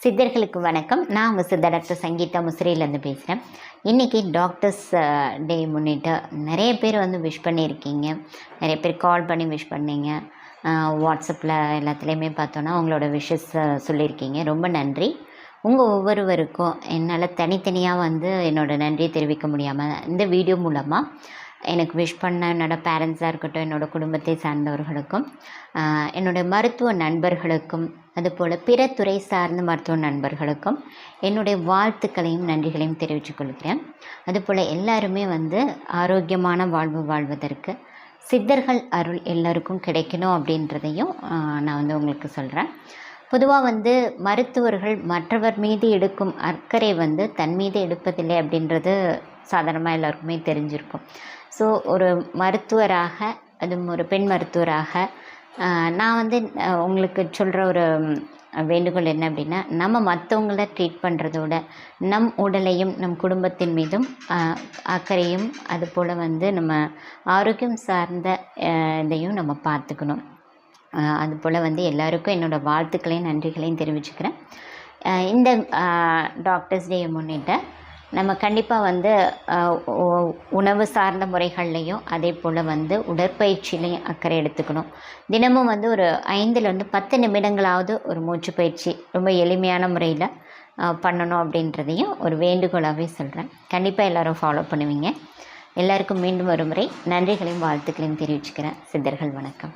சித்தர்களுக்கு வணக்கம். நான் உங்கள் சித்த டாக்டர் சங்கீதா முசிறியிலேருந்து பேசுகிறேன். இன்றைக்கி டாக்டர்ஸ் டே முன்னிட்டு நிறைய பேர் விஷ் பண்ணியிருக்கீங்க. நிறைய பேர் கால் பண்ணி விஷ் பண்ணீங்க. வாட்ஸ்அப்பில் எல்லாத்துலேயுமே பார்த்தோன்னா உங்களோட விஷஸ் சொல்லியிருக்கீங்க. ரொம்ப நன்றி. உங்கள் ஒவ்வொருவருக்கும் என்னால் தனித்தனியாக என்னோடய நன்றியை தெரிவிக்க முடியாமல் இந்த வீடியோ மூலமாக எனக்கு விஷ் பண்ண என்னோடய பேரண்ட்ஸாக இருக்கட்டும், என்னோடய குடும்பத்தை சார்ந்தவர்களுக்கும், என்னுடைய மருத்துவ நண்பர்களுக்கும், அதுபோல் பிற துறை சார்ந்த மருத்துவ நண்பர்களுக்கும் என்னுடைய வாழ்த்துக்களையும் நன்றிகளையும் தெரிவித்துக் கொள்கிறேன். அதுபோல் எல்லாருமே ஆரோக்கியமான வாழ்வு வாழ்வதற்கு சித்தர்கள் அருள் எல்லோருக்கும் கிடைக்கணும் அப்படின்றதையும் நான் உங்களுக்கு சொல்கிறேன். பொதுவாக மருத்துவர்கள் மற்றவர் மீது எடுக்கும் அக்கறை தன் மீது எடுப்பதில்லை அப்படின்றது சாதாரணமாக எல்லாருக்குமே தெரிஞ்சிருக்கும். ஸோ ஒரு மருத்துவராக, அதுவும் ஒரு பெண் மருத்துவராக நான் உங்களுக்கு சொல்கிற ஒரு வேண்டுகோள் என்ன அப்படின்னா, நம்ம மற்றவங்கள ட்ரீட் பண்ணுறதோட நம் உடலையும் நம் குடும்பத்தின் மீதும் அக்கறையும் அதுபோல் நம்ம ஆரோக்கியம் சார்ந்த இதையும் நம்ம பார்த்துக்கணும். அதுபோல் எல்லாருக்கும் என்னோடய வாழ்த்துக்களையும் நன்றிகளையும் தெரிவிச்சுக்கிறேன். இந்த டாக்டர்ஸ் டே முன்னிட்டு நம்ம கண்டிப்பாக உணவு சார்ந்த முறைகள்லையும் அதே போல் உடற்பயிற்சியிலையும் அக்கறை எடுத்துக்கணும். தினமும் ஒரு 5லேருந்து 10 நிமிடங்களாவது ஒரு மூச்சு பயிற்சி ரொம்ப எளிமையான முறையில் பண்ணணும் அப்படின்றதையும் ஒரு வேண்டுகோளாகவே சொல்கிறேன். கண்டிப்பாக எல்லோரும் ஃபாலோ பண்ணுவீங்க. எல்லாருக்கும் மீண்டும் ஒரு முறை நன்றிகளையும் வாழ்த்துக்களையும் தெரிவிச்சுக்கிறேன். சித்தர்கள் வணக்கம்.